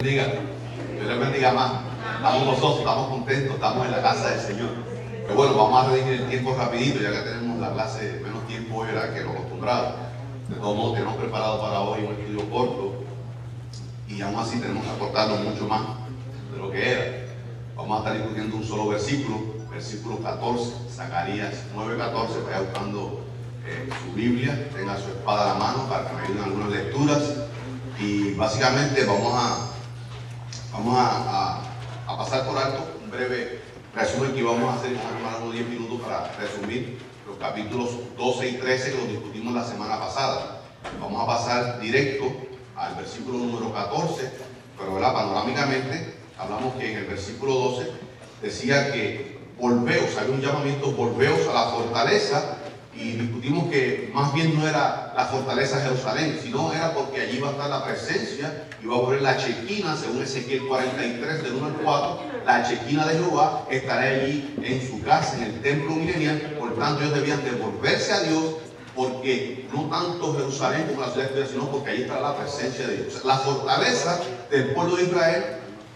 Dios les bendiga más. Estamos nosotros, estamos contentos, estamos en la casa del Señor. Pero bueno, vamos a redirigir el tiempo rapidito, ya que tenemos la clase menos tiempo hoy que lo acostumbrado. De todos modos, tenemos preparado para hoy un estudio corto y aún así tenemos que acortarlo mucho más de lo que era. Vamos a estar discutiendo un solo versículo, versículo 14, Zacarías 9:14. Vaya buscando su Biblia, tenga su espada a la mano para que me ayuden algunas lecturas. Y básicamente vamos a pasar por alto un breve resumen que vamos a hacer. Vamos a tomar unos 10 minutos para resumir los capítulos 12 y 13 que los discutimos la semana pasada. Vamos a pasar directo al versículo número 14, pero panorámicamente hablamos que en el versículo 12 decía que volveos, había un llamamiento, volveos a la fortaleza. Y discutimos que más bien no era la fortaleza de Jerusalén, sino era porque allí iba a estar la presencia, iba a volver la chequina, según Ezequiel 43, del 1 al 4, la chequina de Jehová estará allí en su casa, en el templo milenial. Por tanto, ellos debían de volverse a Dios, porque no tanto Jerusalén como la ciudad de Dios, sino porque allí estará la presencia de Dios. La fortaleza del pueblo de Israel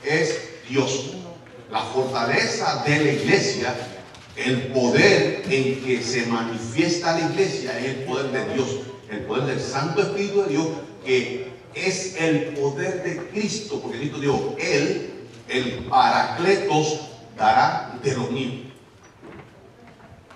es Dios. La fortaleza de la iglesia, el poder en que se manifiesta la iglesia, es el poder de Dios, el poder del Santo Espíritu de Dios, que es el poder de Cristo, porque Cristo dijo, Él, el Paracletos, dará de lo mío.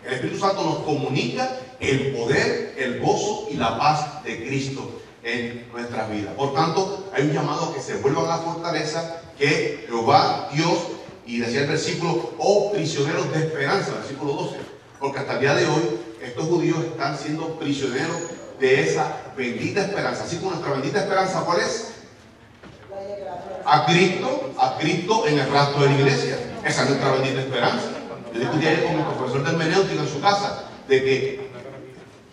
El Espíritu Santo nos comunica el poder, el gozo y la paz de Cristo en nuestras vidas. Por tanto, hay un llamado a que se vuelva a la fortaleza, que Jehová, Dios, y decía el versículo, oh prisioneros de esperanza, versículo 12, porque hasta el día de hoy estos judíos están siendo prisioneros de esa bendita esperanza. Así como nuestra bendita esperanza, ¿cuál es? A Cristo en el rastro de la iglesia. Esa es nuestra bendita esperanza. Yo discutí ayer con mi profesor de hermenéutica en su casa, de que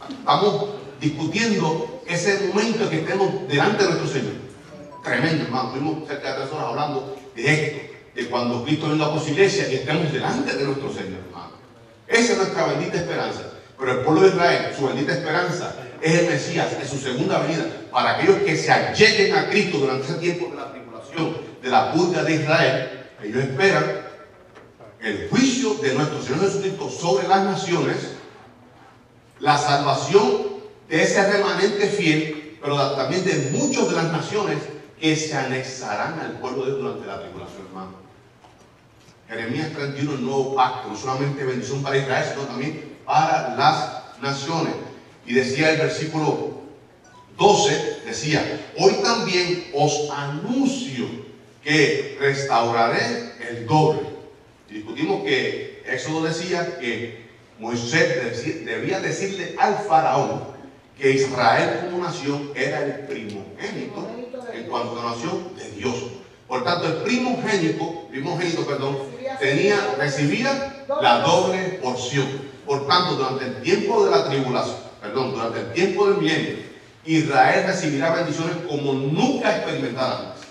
estamos discutiendo ese momento que estemos delante de nuestro Señor. Tremendo, hermano. Estuvimos cerca de 3 horas hablando de esto, de cuando Cristo venga por su iglesia y estemos delante de nuestro Señor, hermano. Esa es nuestra bendita esperanza. Pero el pueblo de Israel, su bendita esperanza es el Mesías en su segunda venida, para aquellos que se alleguen a Cristo durante ese tiempo de la tribulación, de la purga de Israel. Ellos esperan el juicio de nuestro Señor Jesucristo sobre las naciones, la salvación de ese remanente fiel, pero también de muchos de las naciones que se anexarán al pueblo de Dios durante la tribulación, hermano. Jeremías 31, el nuevo pacto, no solamente bendición para Israel, sino también para las naciones. Y decía el versículo 12, decía, hoy también os anuncio que restauraré el doble. Y discutimos que Éxodo decía que Moisés debía decirle al faraón que Israel como nación era el primogénito en cuanto a nación de Dios. Por tanto, el primogénito, recibía la doble porción. Por tanto, durante el tiempo de la tribulación, durante el tiempo del milenio, Israel recibirá bendiciones como nunca experimentara antes.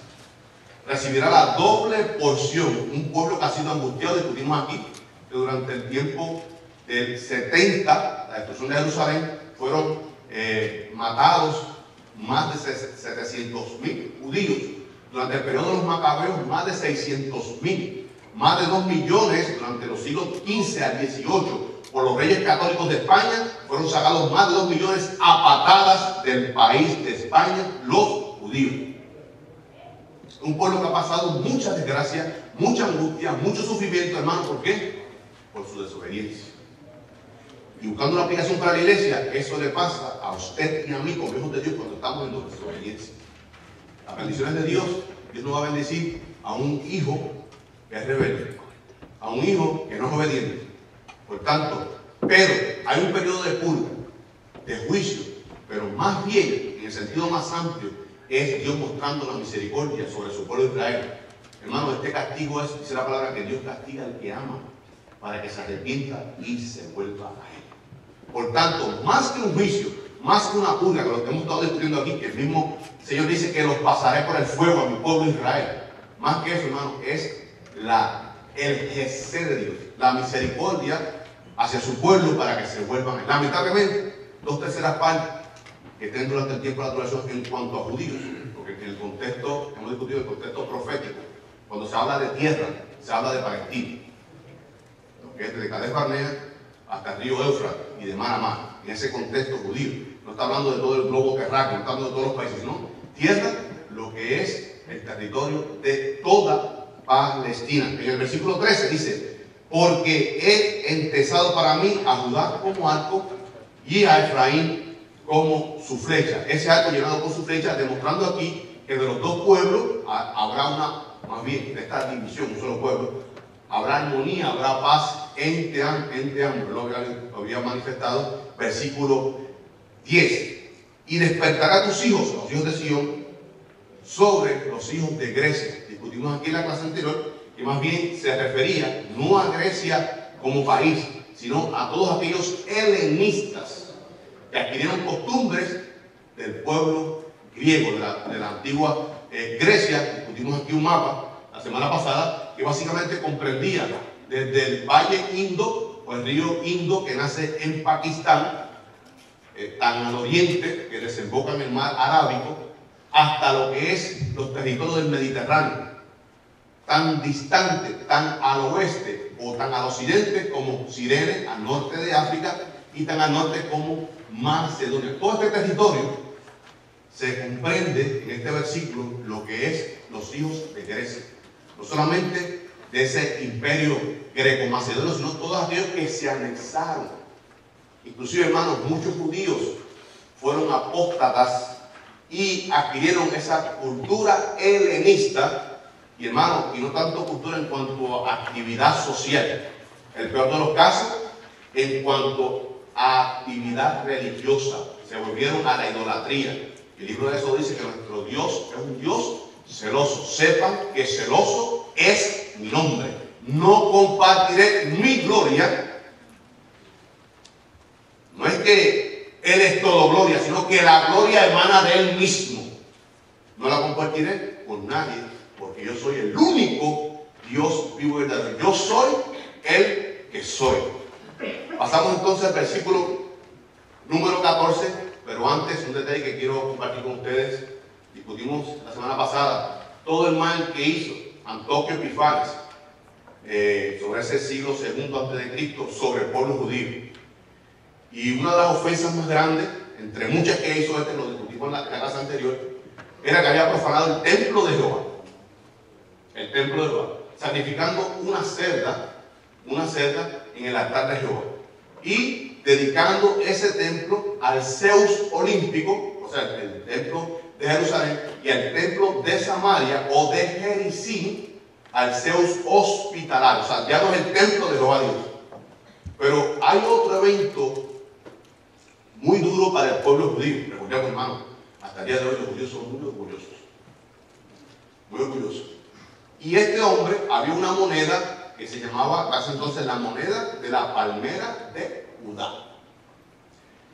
Recibirá la doble porción. Un pueblo que ha sido angustiado, discutimos aquí, que durante el tiempo del 70, la destrucción de Jerusalén, fueron matados más de 700.000 judíos. Durante el periodo de los macabeos, más de 600.000. Más de 2 millones durante los siglos XV al XVIII. Por los reyes católicos de España, fueron sacados más de 2 millones a patadas del país de España, los judíos. Un pueblo que ha pasado mucha desgracia, mucha angustia, mucho sufrimiento, hermano. ¿Por qué? Por su desobediencia. Y buscando una aplicación para la iglesia, eso le pasa a usted y a mí como hijos de Dios cuando estamos en desobediencia. Las bendiciones de Dios, Dios nos va a bendecir a un hijo que es rebelde, a un hijo que no es obediente. Por tanto, pero hay un periodo de purga, de juicio, pero más bien, en el sentido más amplio, es Dios mostrando la misericordia sobre su pueblo de Israel. Hermano, este castigo es, dice la palabra, que Dios castiga al que ama, para que se arrepienta y se vuelva a Él. Por tanto, más que un juicio, más que una purga, que lo que hemos estado discutiendo aquí, que el mismo Señor dice que los pasaré por el fuego a mi pueblo Israel. Más que eso, hermano, es el Jesús de Dios, la misericordia hacia su pueblo para que se vuelvan. Lamentablemente, 2/3 partes que estén durante el tiempo de la tribulación en cuanto a judíos, porque el contexto, hemos discutido el contexto profético. Cuando se habla de tierra, se habla de Palestina. Lo que es desde Cades Barnea hasta el río Éufrates y de mar a mar, en ese contexto judío. No está hablando de todo el globo terráqueo, no está hablando de todos los países, no. Tierra, lo que es el territorio de toda Palestina. En el versículo 13 dice: porque he entesado para mí a Judá como arco y a Efraín como su flecha. Ese arco llenado con su flecha, demostrando aquí que de los dos pueblos habrá una, más bien de esta división, un solo pueblo, habrá armonía, habrá paz entre ambos. Lo había manifestado, versículo 10. Y despertará a tus hijos, los hijos de Sion, sobre los hijos de Grecia. Discutimos aquí en la clase anterior que más bien se refería no a Grecia como país, sino a todos aquellos helenistas que adquirieron costumbres del pueblo griego, de la antigua Grecia. Discutimos aquí un mapa la semana pasada que básicamente comprendía desde el valle Indo o el río Indo que nace en Pakistán, tan al oriente que desemboca en el mar Arábico, hasta lo que es los territorios del Mediterráneo, tan distante, tan al oeste o tan al occidente como Cirene, al norte de África, y tan al norte como Macedonia. Todo este territorio se comprende en este versículo lo que es los hijos de Grecia. No solamente de ese imperio greco-macedonio, sino todos aquellos que se anexaron. Inclusive, hermanos, muchos judíos fueron apóstatas y adquirieron esa cultura helenista, y hermano, y no tanto cultura en cuanto a actividad social, el peor de los casos, en cuanto a actividad religiosa, se volvieron a la idolatría. El libro de eso dice que nuestro Dios es un Dios celoso. Sepan que celoso es mi nombre. No compartiré mi gloria. No es que Él es todo gloria, sino que la gloria emana de Él mismo. No la compartiré con nadie, porque yo soy el único Dios vivo y verdadero. Yo soy el que soy. Pasamos entonces al versículo número 14, pero antes un detalle que quiero compartir con ustedes. Discutimos la semana pasada todo el mal que hizo Antíoco Epífanes sobre ese siglo II a.C. sobre el pueblo judío. Y una de las ofensas más grandes, entre muchas que hizo lo discutimos en la clase anterior, era que había profanado el templo de Jehová. El templo de Jehová, sacrificando una cerda en el altar de Jehová. Y dedicando ese templo al Zeus olímpico, o sea, el templo de Jerusalén, y al templo de Samaria o de Jericín, al Zeus hospitalario. O sea, ya no es el templo de Jehová Dios. Pero hay otro evento muy duro para el pueblo judío. Recordemos, hermano, hasta el día de hoy los judíos son muy orgullosos. Muy orgullosos. Y este hombre, había una moneda que se llamaba, hace entonces, la moneda de la palmera de Judá.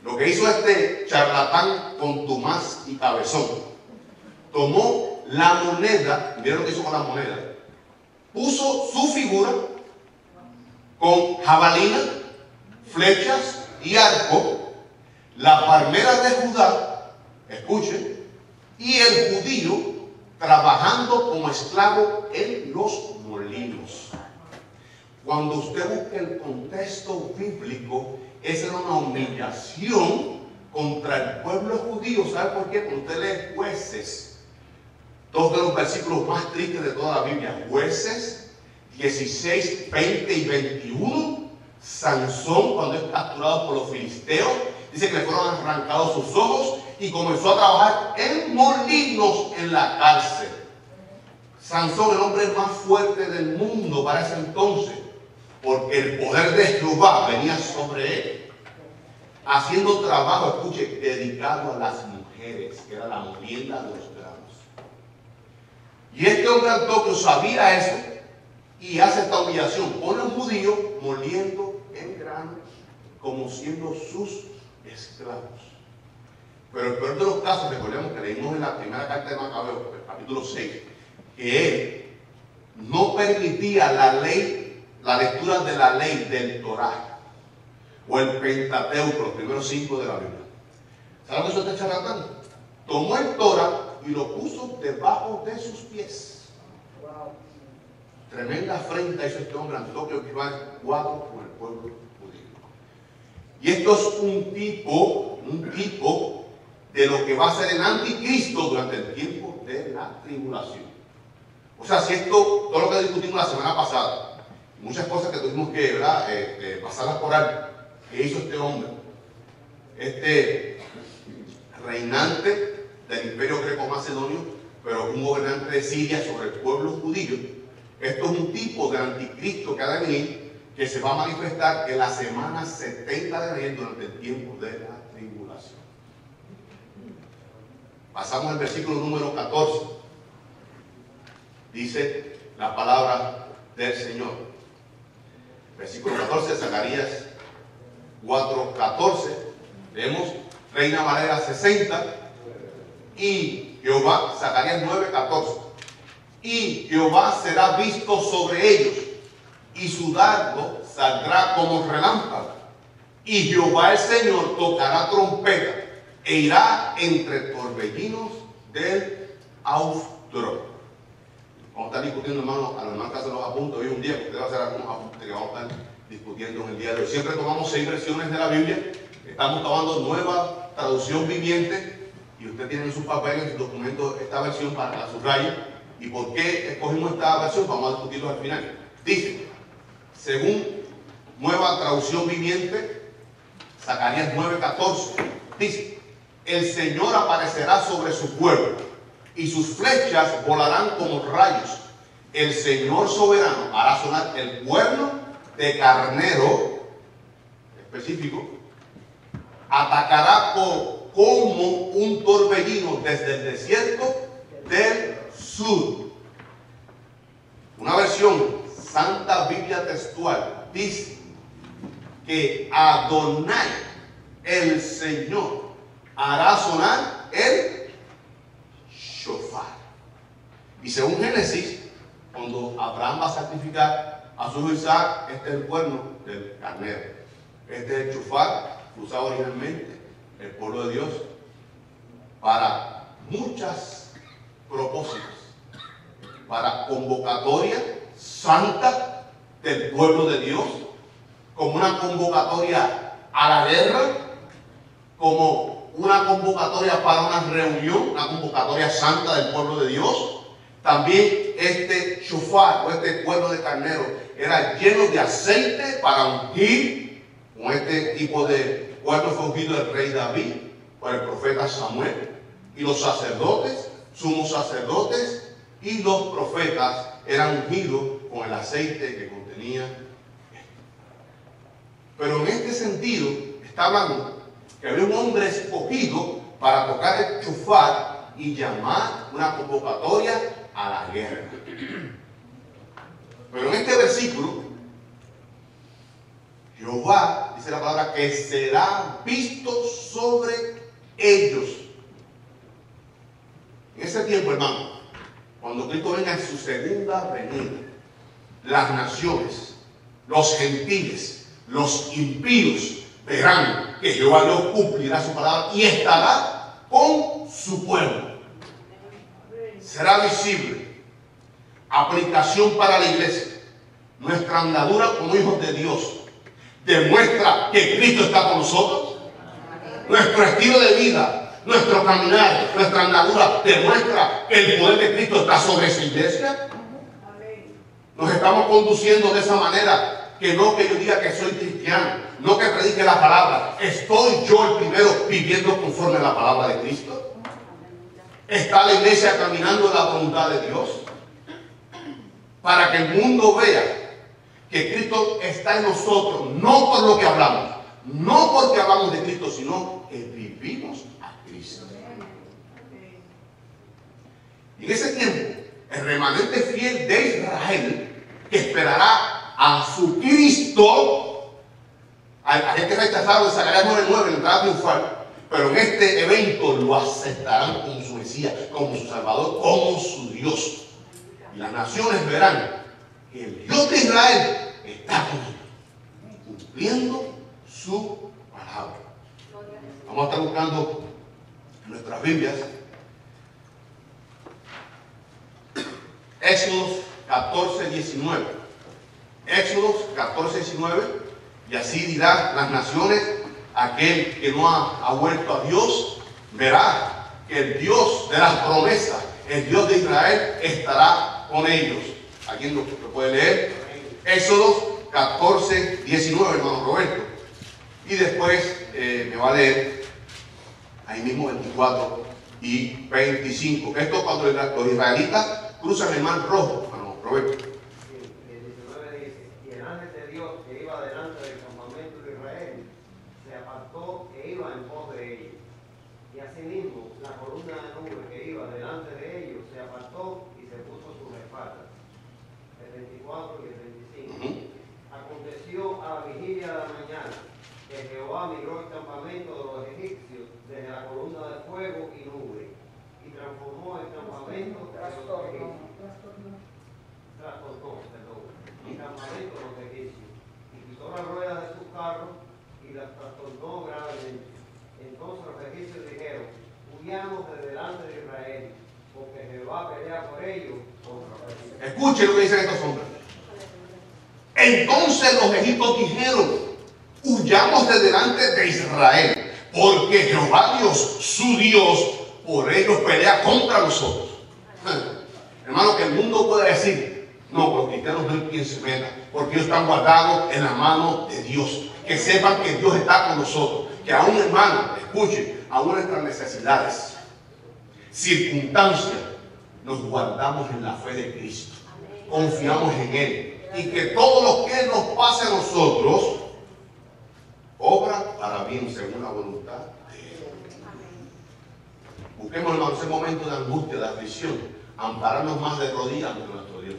Lo que hizo este charlatán contumaz y cabezón, tomó la moneda, miren lo que hizo con la moneda, puso su figura con jabalina, flechas y arco, la palmera de Judá, escuchen, y el judío trabajando como esclavo en los molinos. Cuando usted busca el contexto bíblico, esa era una humillación contra el pueblo judío. ¿Sabe por qué? Porque usted lee Jueces, dos de los versículos más tristes de toda la Biblia. Jueces 16, 20 y 21. Sansón, cuando es capturado por los filisteos, dice que le fueron arrancados sus ojos y comenzó a trabajar en molinos en la cárcel. Sansón, el hombre más fuerte del mundo para ese entonces, porque el poder de Jehová venía sobre él, haciendo trabajo, escuche, dedicado a las mujeres, que era la molienda de los granos. Y este hombre Antíoco sabía eso y hace esta humillación. Pone a un judío moliendo en grano como siendo sus esclavos. Pero el peor de los casos, recordemos que leímos en la primera carta de Macabeo, capítulo 6, que él no permitía la lectura de la ley del Torá o el Pentateuco, los primeros 5 de la Biblia. ¿Saben lo que eso está charlatán? Tomó el Torá y lo puso debajo de sus pies. Tremenda afrenta hizo este hombre ante Dios, que va cuadro con el pueblo judío. Y esto es un tipo de lo que va a ser el anticristo durante el tiempo de la tribulación. O sea, si esto, todo lo que discutimos la semana pasada, muchas cosas que tuvimos que, ¿verdad?, pasarlas por alto, que hizo este hombre, este reinante del imperio greco-macedonio, pero un gobernante de Siria sobre el pueblo judío. Esto es un tipo de anticristo que ha de venir, que se va a manifestar en la semana 70 de Daniel durante el tiempo de la tribulación. Pasamos al versículo número 14. Dice la palabra del Señor. Versículo 14 de Zacarías 4:14. Leemos Reina Valera 60. Y Jehová, Zacarías 9:14. Y Jehová será visto sobre ellos, y su dardo saldrá como relámpago. Y Jehová el Señor tocará trompeta, e irá entre torbellinos del austro. Vamos a estar discutiendo, hermano, a los hermanos que hacen los apuntes. Hoy un día que usted va a hacer algunos apuntes que vamos a estar discutiendo en el día de hoy. Siempre tomamos 6 versiones de la Biblia. Estamos tomando Nueva Traducción Viviente, y usted tiene en sus papeles, en sus documentos, esta versión para que la subraye. ¿Y por qué escogimos esta versión? Vamos a discutirlo al final. Dice, según Nueva Traducción Viviente, Zacarías 9:14, dice: el Señor aparecerá sobre su pueblo, y sus flechas volarán como rayos. El Señor soberano hará sonar el cuerno de carnero específico, atacará como un torbellino desde el desierto del sur. Una versión, Santa Biblia Textual, dice que Adonai, el Señor, hará sonar el shofar. Y según Génesis, cuando Abraham va a sacrificar a su hijo Isaac, este es el cuerno del carnero. Este es el shofar que usaba originalmente el pueblo de Dios para muchos propósitos. Para convocatoria santa del pueblo de Dios, como una convocatoria a la guerra, como una convocatoria para una reunión, una convocatoria santa del pueblo de Dios. También este shofar o este cuerno de carnero era lleno de aceite para ungir. Con este tipo de cuerno fue ungido el rey David por el profeta Samuel, y los sacerdotes, sumos sacerdotes y los profetas eran ungidos con el aceite que contenía. Pero en este sentido está hablando que había un hombre escogido para tocar el shofar y llamar una convocatoria a la guerra. Pero en este versículo, Jehová, dice la palabra, que será visto sobre ellos. En ese tiempo, hermano, cuando Cristo venga en su segunda venida, las naciones, los gentiles, los impíos verán que Jehová Dios cumplirá su palabra y estará con su pueblo. Será visible. Aplicación para la iglesia. Nuestra andadura como hijos de Dios demuestra que Cristo está con nosotros. Nuestro estilo de vida, nuestro caminar, nuestra andadura demuestra que el poder de Cristo está sobre esa iglesia. Nos estamos conduciendo de esa manera, que no que yo diga que soy cristiano, no que predique la palabra. ¿Estoy yo el primero viviendo conforme a la palabra de Cristo? ¿Está la iglesia caminando en la voluntad de Dios? Para que el mundo vea que Cristo está en nosotros, no por lo que hablamos, no porque hablamos de Cristo, sino que vivimos a Cristo. Y en ese tiempo, el remanente fiel de Israel, que esperará a su Cristo, aquel que rechazaron en Zacarías 9:9, en la entrada triunfal, pero en este evento lo aceptarán como su Mesías, como su Salvador, como su Dios. Y las naciones verán que el Dios de Israel está con ellos, cumpliendo su palabra. Vamos a estar buscando nuestras Biblias Éxodos 14, 19. Éxodos 14, 19. Y así dirán las naciones: aquel que no ha vuelto a Dios, verá que el Dios de las promesas, el Dios de Israel, estará con ellos. ¿Alguien lo puede leer? Éxodos 14, 19, hermano Roberto. Y después me va a leer ahí mismo 24 y 25. Esto cuando los israelitas cruzan el mar rojo, hermano Roberto. El 19 dice: y el ángel de Dios que iba delante del campamento de Israel se apartó e iba en pos de ellos. Y asimismo la columna de nube que iba delante de ellos se apartó y se puso a sus espaldas. El 24 y el 25. Aconteció a la vigilia de la mañana que Jehová miró el campamento de los egipcios desde la columna de fuego y nube, y transformó el campamento de los egipcios. Trastornó el campamento de los egipcios, y quitó las ruedas de sus carros y las trastornó gravemente. Entonces los egipcios dijeron: huyamos de delante de Israel, porque Jehová pelea por ellos contra los egipcios. Escuchen lo que dicen estos hombres. Entonces los egipcios dijeron: huyamos de delante de Israel, porque Jehová Dios, su Dios, por ellos pelea contra nosotros. Hermano, que el mundo pueda decir: no, los cristianos no hay quien se meta, porque ellos están guardados en la mano de Dios. Que sepan que Dios está con nosotros, que aún, hermano, escuchen, aún nuestras necesidades, circunstancias, nos guardamos en la fe de Cristo, confiamos en Él, y que todo lo que Él nos pase a nosotros obra para bien según la voluntad de Él. Busquemos, hermano, ese momento de angustia, de aflicción, ampararnos más de rodillas ante nuestro Dios.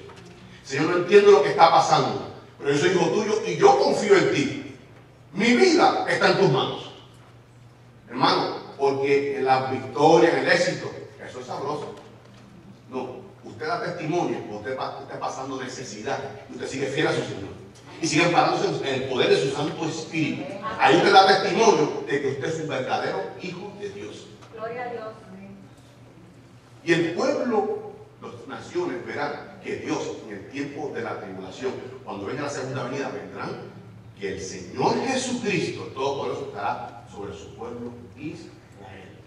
Señor, no entiendo lo que está pasando, pero yo soy hijo tuyo y yo confío en ti. Mi vida está en tus manos, hermano, porque en la victoria, en el éxito, eso es sabroso. No, usted da testimonio, usted está pasando necesidad y usted sigue fiel a su Señor y sigue parándose en el poder de su Santo Espíritu. Ahí usted da testimonio de que usted es un verdadero hijo de Dios. Gloria a Dios. Y el pueblo, las naciones verán que Dios, en el tiempo de la tribulación, cuando venga la segunda venida, vendrán que el Señor Jesucristo, el Todopoderoso, estará sobre su pueblo Israel,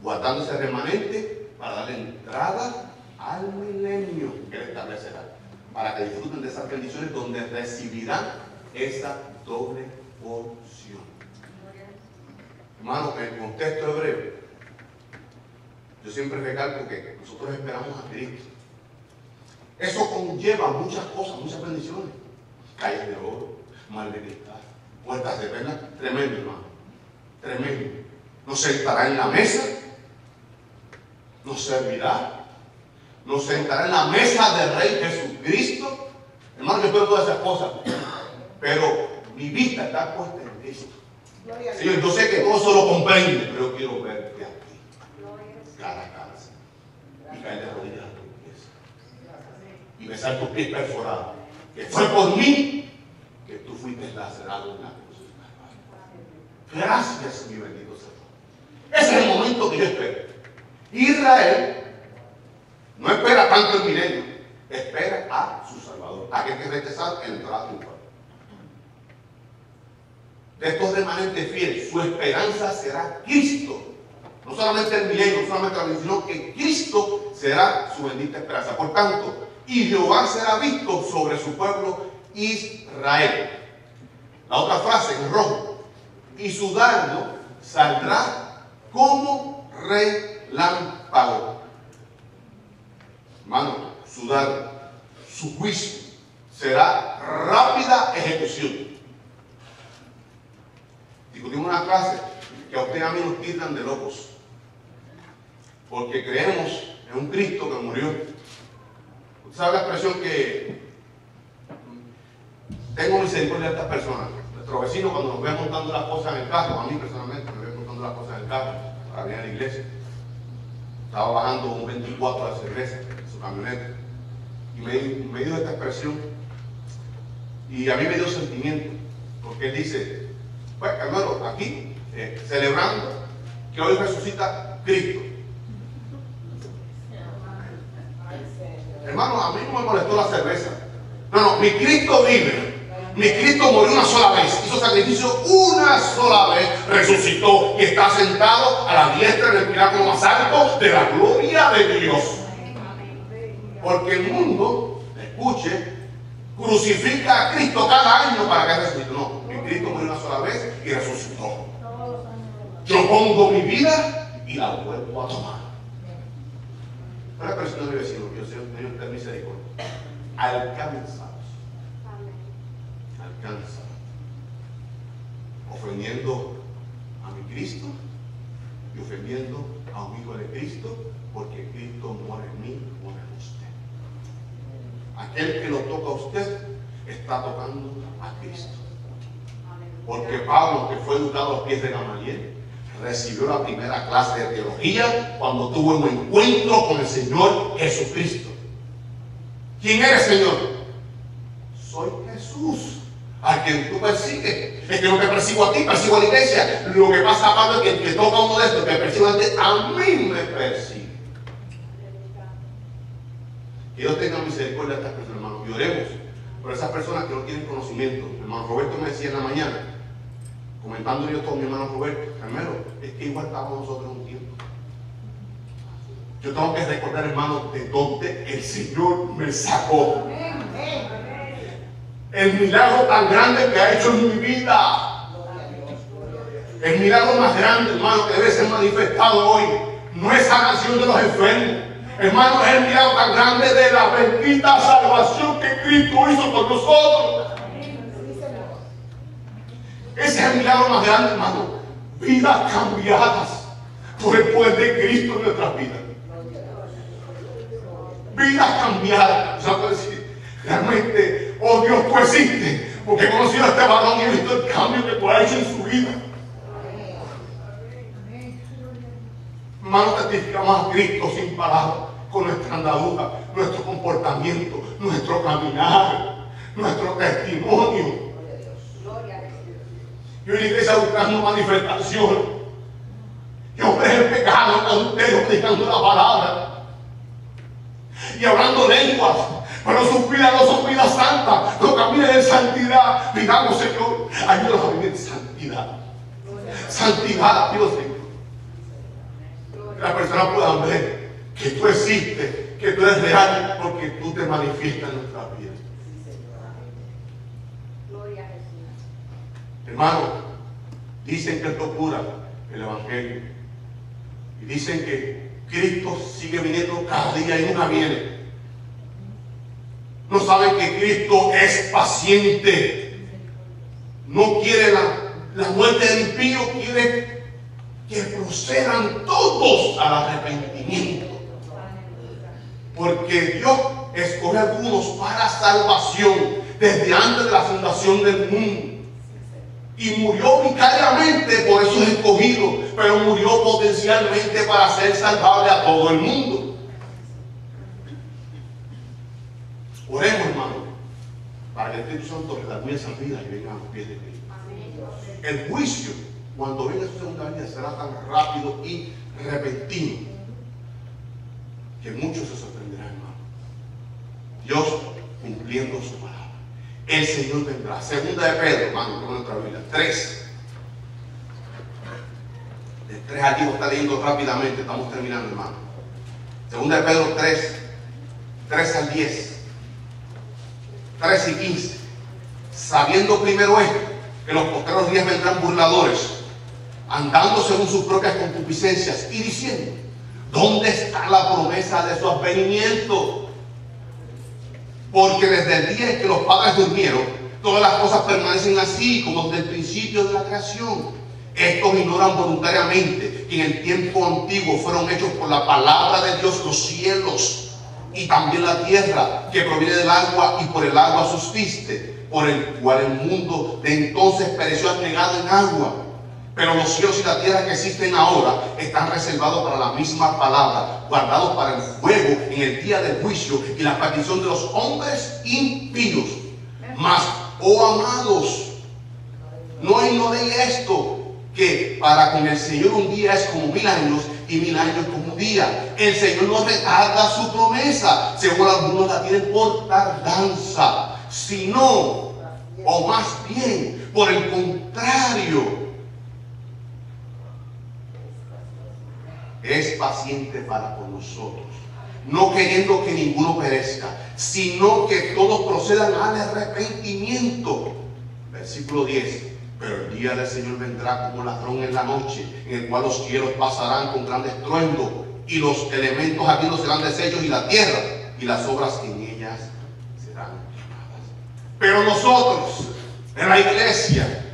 guardando ese remanente para darle entrada al milenio que Él establecerá, para que disfruten de esas bendiciones donde recibirán esa doble porción. Hermano, en el contexto hebreo, yo siempre recalco que nosotros esperamos a Cristo. Eso conlleva muchas cosas, muchas bendiciones. Calles de oro, mar de cristal, puertas de perlas. Tremendo, hermano, tremendo. Nos sentará en la mesa, nos servirá, nos sentará en la mesa del Rey Jesucristo. Hermano, yo espero todas esas cosas, pero mi vista está puesta en Cristo. Señor, yo sé que todo eso lo comprende, pero yo quiero verte a ti, cara a cara, y caer de rodillas a tus pies, y besar tus pies perforados, que fue por mí que tú fuiste lacerado en la cruz del Calvario. Gracias, mi bendito Señor. Ese es el momento que yo espero. Israel no espera tanto el milenio, espera a su Salvador, a que regresar en el trato. De estos remanentes fieles, su esperanza será Cristo. No solamente el milenio, no solamente la bendición, sino que Cristo será su bendita esperanza. Por tanto, y Jehová será visto sobre su pueblo Israel. La otra frase en rojo: y su dardo saldrá como relámpago. Hermano, su dardo, su juicio será rápida ejecución. Discutimos una clase que a usted y a mí nos tildan de locos, porque creemos en un Cristo que murió. ¿Usted sabe la expresión que tengo misericordia de estas personas? Nuestro vecino, cuando nos ve montando las cosas en el carro, a mí personalmente me ve montando las cosas en el carro para venir a la iglesia, estaba bajando un 24 de cerveza en su camioneta y me dio esta expresión, y a mí me dio sentimiento, porque él dice: pues, hermano, aquí celebrando que hoy resucita Cristo. Hermano, a mí molestó la cerveza. No, mi Cristo vive. Mi Cristo murió una sola vez, hizo sacrificio una sola vez, resucitó y está sentado a la diestra en el pináculo más alto de la gloria de Dios. Porque el mundo, escuche, crucifica a Cristo cada año para que resucite. No, mi Cristo murió una sola vez y resucitó. Yo pongo mi vida y la vuelvo a tomar. Una persona de mi vecino, que yo sé, Señor, ten misericordia. Alcanzados. Alcanza. Ofendiendo a mi Cristo y ofendiendo a un hijo de Cristo, porque Cristo muere en mí, muere en usted. Aquel que lo toca a usted está tocando a Cristo. Porque Pablo, que fue educado a los pies de Gamaliel, recibió la primera clase de teología cuando tuvo un encuentro con el Señor Jesucristo. ¿Quién eres, Señor? Soy Jesús, a quien tú persigues. Es que no te persigo a ti, persigo a la iglesia. Lo que pasa, Pablo, es que el que toca uno de estos, que persigue a mí me persigue. Que Dios tenga misericordia de estas personas, hermanos. Y oremos por esas personas que no tienen conocimiento. Mi hermano Roberto me decía en la mañana, comentando yo todo mi hermano Roberto, Carmelo, es que igual estábamos nosotros un tiempo. Yo tengo que recordar, hermano, de dónde el Señor me sacó. El milagro tan grande que ha hecho en mi vida. El milagro más grande, hermano, que debe ser manifestado hoy. No es sanación de los enfermos. Hermano, es el milagro tan grande de la bendita salvación que Cristo hizo por nosotros. Ese es el milagro más grande, hermano. Vidas cambiadas por el poder de Cristo en nuestras vidas. Vidas cambiadas. O sea, puede decir, realmente, oh Dios, tú existes, porque he conocido a este varón y he visto el cambio que tú has hecho en su vida. Hermano, testificamos a Cristo sin palabras, con nuestra andadura, nuestro comportamiento, nuestro caminar, nuestro testimonio. Yo en la iglesia buscando manifestación. Yo veo el pecado con ustedes predicando la palabra y hablando lenguas, pero sus vidas no son vidas santas, no caminan en santidad. Digamos, Señor, ayúdanos a vivir en santidad. Santidad, Dios mío. Que las personas puedan ver que tú existes, que tú eres real, porque tú te manifiestas en nuestras vidas. Hermano, dicen que es locura el Evangelio. Y dicen que Cristo sigue viniendo cada día y nunca viene. No saben que Cristo es paciente. No quiere la muerte del impío, quiere que procedan todos al arrepentimiento. Porque Dios escoge a algunos para salvación desde antes de la fundación del mundo. Y murió vicariamente por esos escogidos, pero murió potencialmente para ser salvable a todo el mundo. Oremos, hermano, para que el Espíritu Santo redarguye esas vidas y vengan a los pies de Cristo. El juicio, cuando venga su segunda venida, será tan rápido y repentino que muchos se sorprenderán, hermano. Dios cumpliendo su palabra. El Señor vendrá. Segunda de Pedro, hermano, con nuestra Biblia, 3. De 3 al 10, está leyendo rápidamente, estamos terminando, hermano. Segunda de Pedro 3, 3 al 10, 3 y 15. Sabiendo primero esto, que los postreros días vendrán burladores, andando según sus propias concupiscencias y diciendo, ¿dónde está la promesa de su advenimiento? Porque desde el día en que los padres durmieron, todas las cosas permanecen así como desde el principio de la creación. Estos ignoran voluntariamente que en el tiempo antiguo fueron hechos por la palabra de Dios los cielos y también la tierra, que proviene del agua y por el agua subsiste, por el cual el mundo de entonces pereció anegado en agua. Pero los cielos y la tierra que existen ahora están reservados para la misma palabra, guardados para el fuego en el día del juicio y la perdición de los hombres impíos. Mas, oh amados, no ignoréis esto, que para con el Señor un día es como 1000 años y 1000 años como un día. El Señor no retarda su promesa, según algunos la tienen por tardanza, sino, o más bien, por el contrario, es paciente para con nosotros, no queriendo que ninguno perezca, sino que todos procedan al arrepentimiento. Versículo 10. Pero el día del Señor vendrá como ladrón en la noche, en el cual los cielos pasarán con gran estruendo, y los elementos ardiendo serán deshechos, y la tierra y las obras en ellas serán quemadas. Pero nosotros, en la iglesia,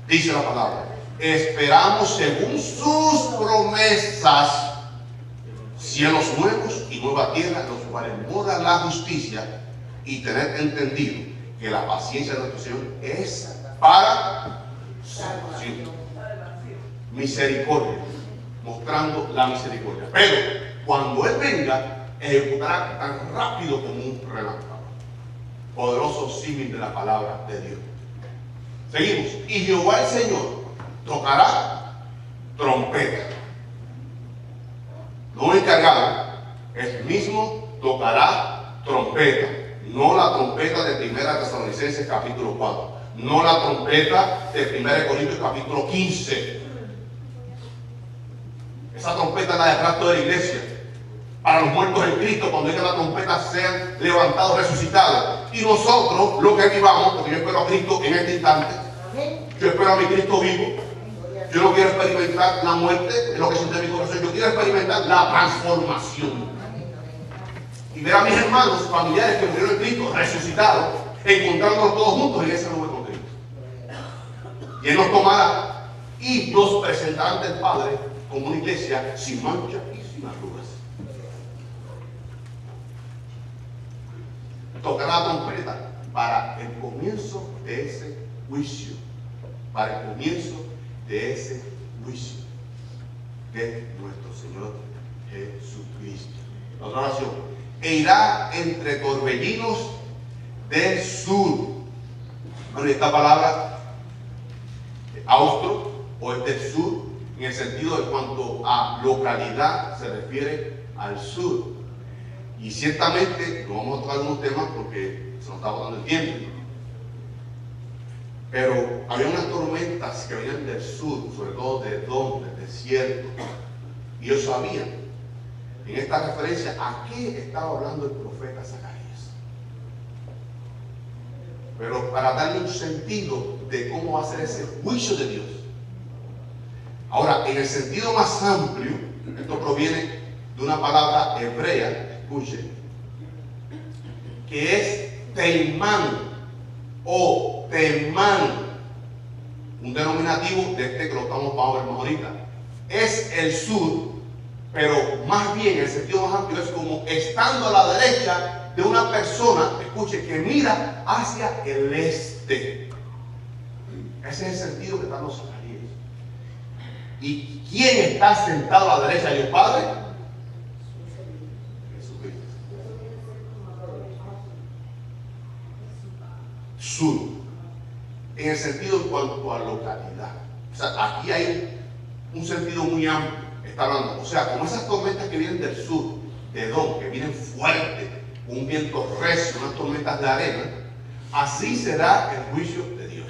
dice la palabra, esperamos según sus promesas cielos nuevos y nueva tierra, los cuales mora la justicia, y tener entendido que la paciencia de nuestro Señor es para salvación, misericordia, mostrando la misericordia. Pero cuando Él venga, ejecutará tan rápido como un relámpago. Poderoso símil de la palabra de Dios. Seguimos. Y Jehová el Señor tocará trompeta. No encargado, él mismo tocará trompeta. No la trompeta de 1 Tesalonicenses capítulo 4. No la trompeta de 1 Corintios capítulo 15. Esa trompeta es la de rapto de la iglesia. Para los muertos en Cristo, cuando llegue la trompeta, sean levantados, resucitados. Y nosotros, los que vivamos, porque yo espero a Cristo en este instante, yo espero a mi Cristo vivo. Yo no quiero experimentar la muerte, es lo que siente mi corazón. Yo quiero experimentar la transformación. Y ver a mis hermanos familiares que murieron en Cristo resucitados, encontrándonos todos juntos en ese nube con Cristo. Y Él nos tomará y nos presentará ante el Padre como una iglesia sin mancha y sin arrugas. Tocará la trompeta para el comienzo de ese juicio. Para el comienzo de ese juicio de nuestro Señor Jesucristo. La otra oración. E irá entre torbellinos del sur. Bueno, esta palabra austro o es del sur, en el sentido de cuanto a localidad se refiere al sur. Y ciertamente no vamos a tocar algunos temas porque se nos está botando el tiempo. Pero había unas tormentas que venían del sur, sobre todo de Edom, del desierto. Y ellos sabían, en esta referencia, ¿a qué estaba hablando el profeta Zacarías? Pero para darle un sentido de cómo va a ser ese juicio de Dios. Ahora, en el sentido más amplio, esto proviene de una palabra hebrea, escuchen, que es teimán o temán, un denominativo de este que lo vamos a ver más ahorita. Es el sur, pero más bien el sentido más amplio es como estando a la derecha de una persona, escuche, que mira hacia el este. Ese es el sentido que están los Zacarías. ¿Y quién está sentado a la derecha de Dios Padre? Jesucristo. Sur, en el sentido en cuanto a localidad. O sea, aquí hay un sentido muy amplio. Está hablando, o sea, como esas tormentas que vienen del sur, de Edom, que vienen fuertes, un viento recio, unas tormentas de arena, así será el juicio de Dios.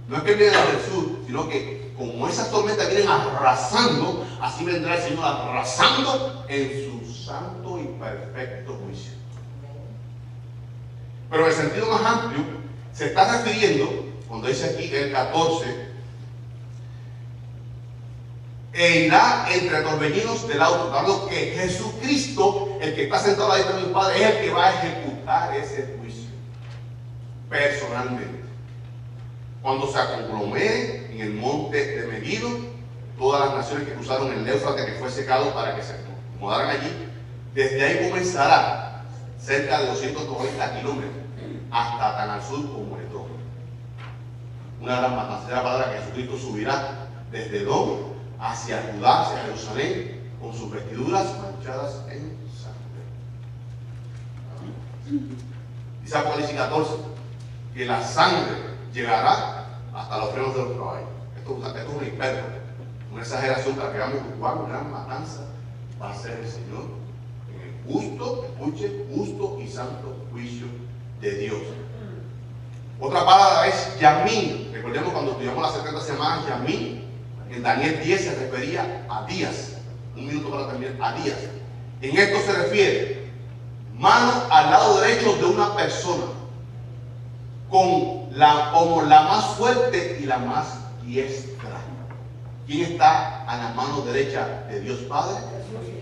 No es que vienen del sur, sino que como esas tormentas vienen arrasando, así vendrá el Señor arrasando en su santo y perfecto juicio. Pero en el sentido más amplio, se está refiriendo, cuando dice aquí el 14, e irá entre torbellinos del auto. Claro que Jesucristo, el que está sentado a la diestra de mi Padre, es el que va a ejecutar ese juicio personalmente. Cuando se aglomere en el monte de Megiddo, todas las naciones que cruzaron el Éufrates, que fue secado para que se acomodaran allí, desde ahí comenzará cerca de 290 kilómetros hasta tan al sur como Edom. Una gran matanza. La palabra que Jesucristo subirá desde Edom hacia Judá, hacia Jerusalén, con sus vestiduras manchadas en sangre. Dice Apocalipsis 14 que la sangre llegará hasta los frenos de los caballos. Esto es una hipérbole. una exageración para que veamos cuán gran matanza va a ser el Señor en el justo, escuche, justo y santo juicio de Dios. Otra palabra es Yamín. Recordemos cuando estudiamos las 70 semanas, Yamín, en Daniel 10 se refería a días. Un minuto para terminar, a días. En esto se refiere mano al lado derecho de una persona, como la más fuerte y la más diestra. ¿Quién está a la mano derecha de Dios Padre?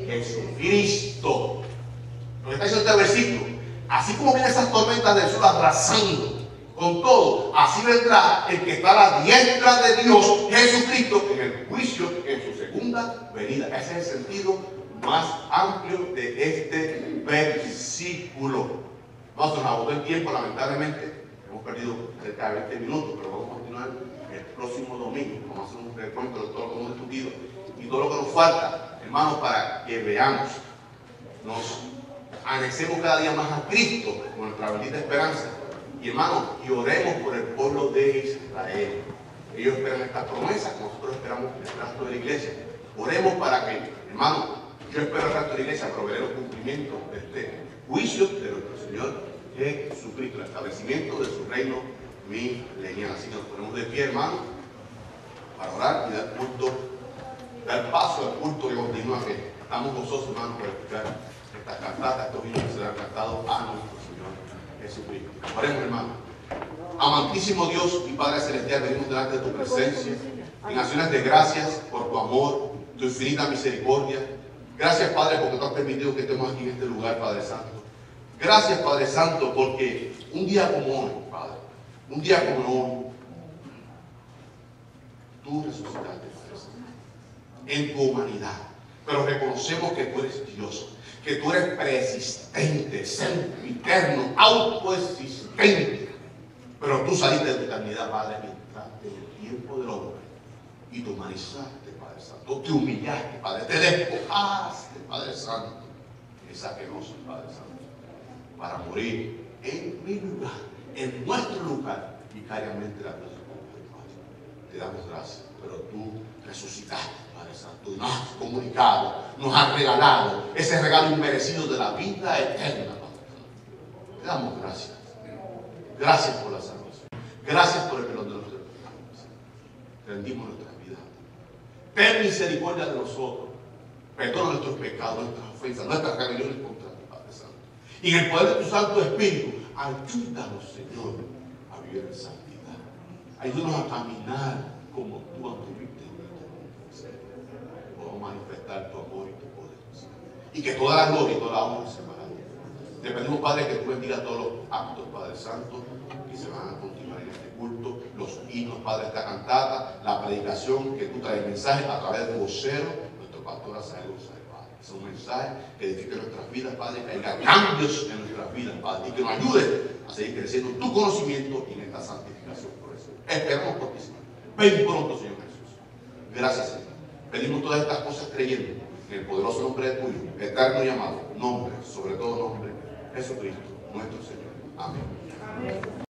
Jesucristo. Lo que está diciendo este versículo, así como vienen esas tormentas del sur arrasando con todo, así vendrá el que está a la diestra de Dios, Jesucristo, en el juicio, en su segunda venida. Ese es el sentido más amplio de este versículo. No se nos agotó el tiempo, lamentablemente. Hemos perdido cerca de 20 minutos, pero vamos a continuar el próximo domingo. Vamos a hacer un recuento de todo lo que hemos discutido y todo lo que nos falta, hermanos, para que veamos, nos anexemos cada día más a Cristo con nuestra bendita esperanza. Y hermanos, y oremos por el pueblo de Israel. Ellos esperan estas promesas, nosotros esperamos el resto de la iglesia. Oremos para que, hermanos, yo espero el resto de la iglesia proveer los cumplimientos de este juicio de nuestro Señor Jesucristo, el establecimiento de su reino milenial. Así que nos ponemos de pie, hermanos, para orar y dar culto, dar paso al culto que continúa, que estamos gozosos, hermanos, por escuchar estas cantatas, estos himnos que serán cantados a nuestro Señor Jesucristo. Oremos, hermanos. Amantísimo Dios y Padre Celestial, venimos delante de tu presencia en acciones de gracias por tu amor, tu infinita misericordia. Gracias, Padre, porque tú has permitido que estemos aquí en este lugar, Padre Santo. Gracias, Padre Santo, porque un día como hoy, Padre, un día como hoy, tú resucitaste, Padre Santo, en tu humanidad. Pero reconocemos que tú eres Dios, que tú eres preexistente, sempiterno, autoexistente. Pero tú saliste de tu eternidad, Padre, y entraste en el tiempo del hombre y te humanizaste, Padre Santo. Te humillaste, Padre, te despojaste, Padre Santo, en esa penosa, Padre Santo, para morir en mi lugar, en nuestro lugar, vicariamente la cruz. Te damos gracias, pero tú resucitaste, Padre Santo, y nos has comunicado, nos has regalado ese regalo inmerecido de la vida eterna, Padre Santo. Te damos gracias. Gracias por la salvación. Gracias por el perdón de nuestros pecados. Rendimos nuestras vidas. Ten misericordia de nosotros. Perdona nuestros pecados, nuestras ofensas, nuestras rebeliones contra ti, Padre Santo. Y en el poder de tu Santo Espíritu, ayúdanos, Señor, a vivir en santidad. Ayúdanos a caminar como tú anduviste en este mundo. Podamos manifestar tu amor y tu poder, Señor. Y que toda la gloria y toda la honra se para ti. Te pedimos, Padre, que tú bendigas todos los actos, Padre Santo, que se van a continuar en este culto, los himnos, Padre, esta cantata, la predicación, que tú traes mensajes a través de tu vocero, nuestro pastor Asael González, Padre. Es un mensaje que edifique nuestras vidas, Padre, que haya cambios en nuestras vidas, Padre, y que nos ayude a seguir creciendo en tu conocimiento y en esta santificación por eso. Esperamos por ti, Señor. Ven pronto, Señor Jesús. Gracias, Señor. Pedimos todas estas cosas creyendo en el poderoso nombre de tuyo, eterno y amado, nombre, sobre todo nombre, Jesucristo, nuestro Señor. Amén. Amén.